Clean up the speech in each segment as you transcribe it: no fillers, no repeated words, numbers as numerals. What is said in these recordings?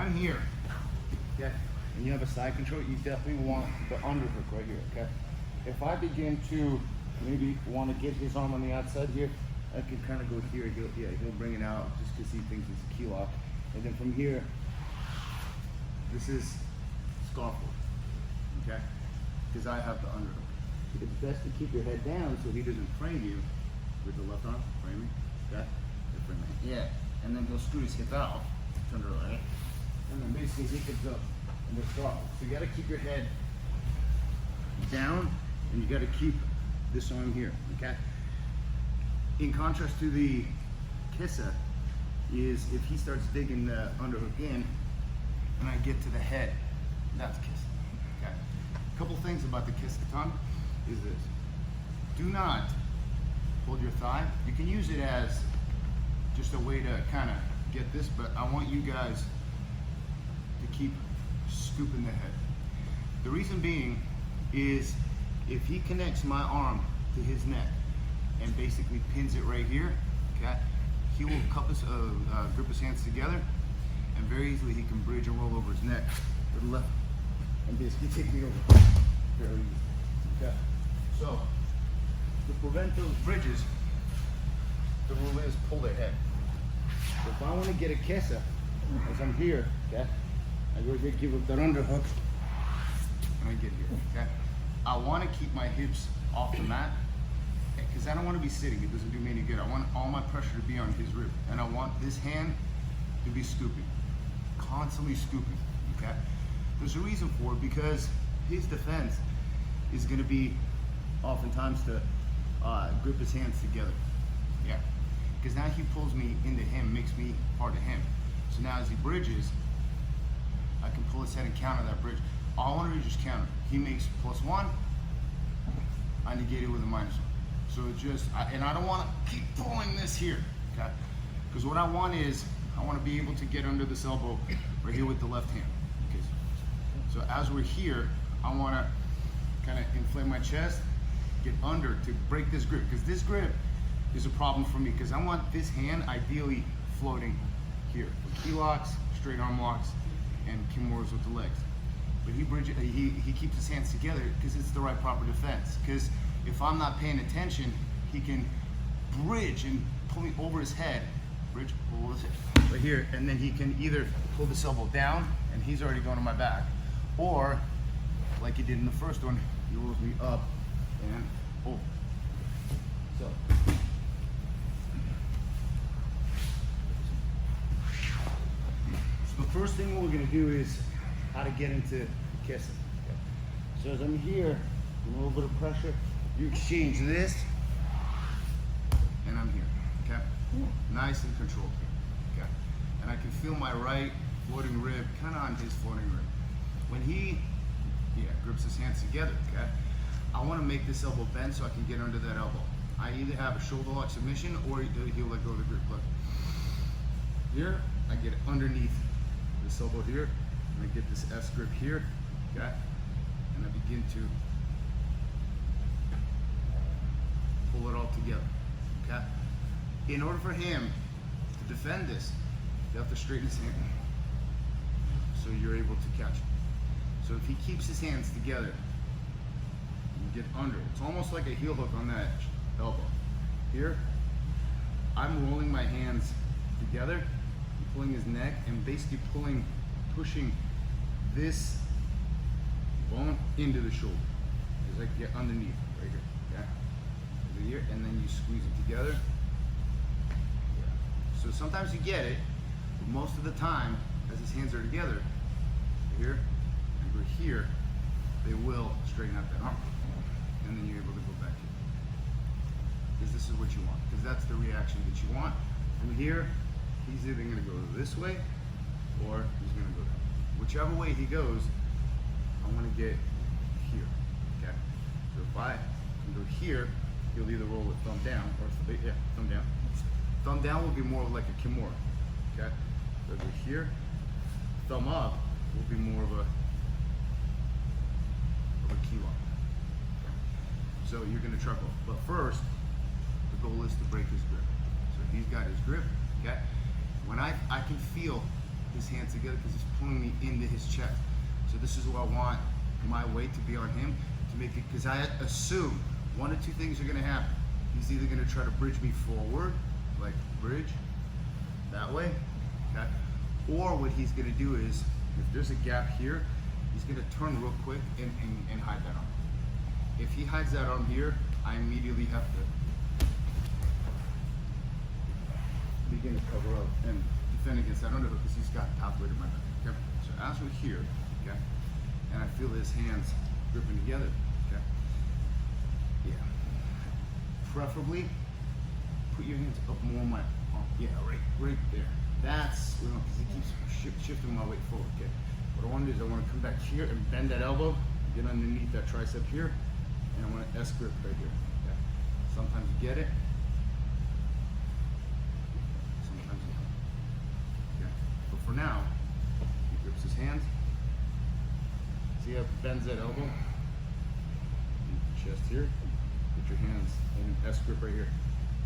I'm here, okay, and you have a side control, you definitely want the underhook right here, okay? If I begin to maybe want to get his arm on the outside here, I can kind of go here. He'll bring it out just because he thinks it's a key lock. And then from here, this is scarf work, okay? Because I have the underhook. It's best to keep your head down so he doesn't frame you with the left arm, framing, okay? Yeah, and then he'll scoot his hip out, turn it right, and then basically he comes up and they're scarf. So you got to keep your head down, and you got to keep this arm here, okay? In contrast to the Kesa, is if he starts digging the underhook in, and I get to the head, that's Kesa, okay? A couple things about the Kesa tongue is this. Do not hold your thigh. You can use it as just a way to kind of get this, but I want you guys to keep scooping the head. The reason being is if he connects my arm to his neck and basically pins it right here, okay, he will grip his hands together, and very easily he can bridge and roll over his neck to the left and basically take me over very easy. Okay, so to prevent those bridges, the rule is pull their head. So if I want to get a Kesa, as I'm here, okay, I go here, give up that underhook, and I get here, okay? I want to keep my hips off the mat, because I don't want to be sitting. It doesn't do me any good. I want all my pressure to be on his rib, and I want this hand to be scooping, constantly scooping, okay? There's a reason for it, because his defense is going to be oftentimes to grip his hands together, yeah? Because now he pulls me into him, makes me part of him. So now as he bridges, I can pull his head and counter that bridge. All I want to do is just counter. He makes +1, I negate it with a -1. So it just, and I don't want to keep pulling this here, okay? Because what I want is, I want to be able to get under this elbow right here with the left hand. Okay. So as we're here, I want to kind of inflate my chest, get under to break this grip, because this grip is a problem for me, because I want this hand ideally floating here with key locks, straight arm locks, and kimuras with the legs. But he keeps his hands together because it's the right proper defense. Because if I'm not paying attention, he can bridge and pull me over his head, bridge, pull his head right here, and then he can either pull this elbow down and he's already going to my back, or like he did in the first one, he rolls me up and over. So the first thing we're going to do is how to get into Kesa. Okay. So as I'm here, a little bit of pressure, you exchange this, and I'm here, okay? Nice and controlled here, okay? And I can feel my right floating rib kind of on his floating rib. When he grips his hands together, okay? I want to make this elbow bend so I can get under that elbow. I either have a shoulder lock submission or he'll let go of the grip. Look. Here, I get underneath this elbow here, and I get this S grip here, okay? And I begin to pull it all together, okay? In order for him to defend this, you have to straighten his hand so you're able to catch it. So if he keeps his hands together, you get under. It's almost like a heel hook on that elbow. Here, I'm rolling my hands together, pulling his neck, and basically pushing this bone into the shoulder. As I get underneath, right here, yeah? Over here, and then you squeeze it together. Yeah. So sometimes you get it, but most of the time, as his hands are together, here, and we're here, they will straighten out that arm. And then you're able to go back here. Because this is what you want. Because that's the reaction that you want. From here, he's either going to go this way, or he's going to go that way. Whichever way he goes, I want to get here, okay? So if I can go here, he'll either roll with thumb down, or thumb down. Thumb down will be more like a kimura, okay? So go here, thumb up will be more of a key lock. So you're going to try both. But first, the goal is to break his grip. So he's got his grip, okay? When I can feel his hands together because he's pulling me into his chest. So this is what I want my weight to be on him to make it, because I assume one of two things are gonna happen. He's either gonna try to bridge me forward, like bridge, that way, okay? Or what he's gonna do is, if there's a gap here, he's gonna turn real quick and hide that arm. If he hides that arm here, I immediately have to begin to cover up and defend against that underhook because he's got top weight in my back. Okay? So as we're here, okay, and I feel his hands gripping together, okay? Yeah. Preferably, put your hands up more on my arm. Yeah, right there. That's, because he keeps shifting my weight forward, okay? What I want to do is I want to come back here and bend that elbow, get underneath that tricep here, and I want to S-grip right here, okay? Sometimes you get it, sometimes you don't, okay? But for now, he grips his hands. See how it bends that elbow? Chest here, put your hands in S-grip right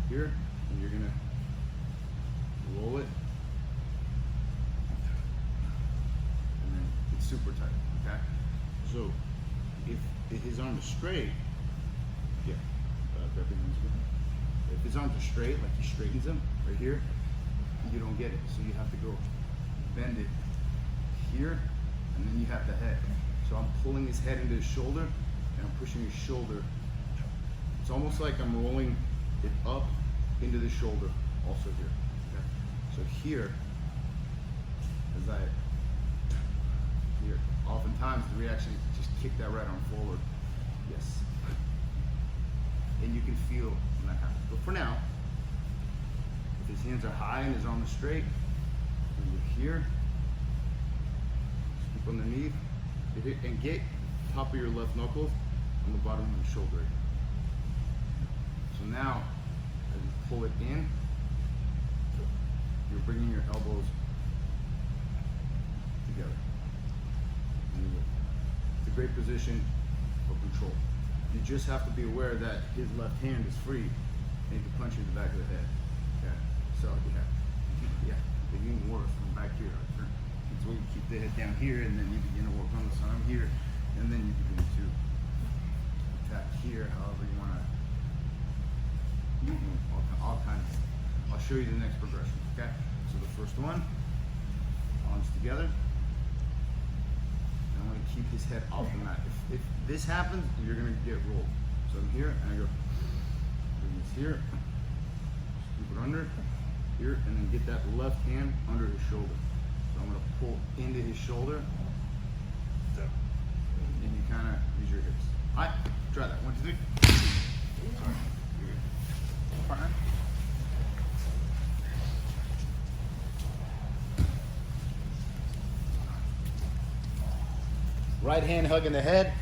here, and you're gonna roll it, and then it's super tight, okay? So if his arm is straight, yeah, grab your hands good. If his arms are straight, like he straightens them right here, you don't get it. So you have to go bend it here, and then you have the head. So I'm pulling his head into his shoulder, and I'm pushing his shoulder. It's almost like I'm rolling it up into the shoulder, also here. Okay? So here, oftentimes the reaction is just kick that right arm forward. Yes. And you can feel when that happens. But for now, if his hands are high and his arm is straight, and you're here, scoop underneath, and get top of your left knuckles on the bottom of the shoulder. So now, as you pull it in, you're bringing your elbows together. It's a great position for control. You just have to be aware that his left hand is free and he can punch you in the back of the head. Okay, so yeah, even worse from back here. It's where you keep the head down here, and then you begin to work on this arm here, and then you begin to attack here, however you want to. All kinds. I'll show you the next progression. Okay, so the first one, arms together. I want to keep his head off the mat. If this happens, you're going to get rolled. So I'm here, and I go, bring this here, scoop it under, here, and then get that left hand under his shoulder. So I'm going to pull into his shoulder, and you kind of use your hips. All right, try that. 1, 2, 3. Sorry. You're good. Partner. Right hand hugging the head,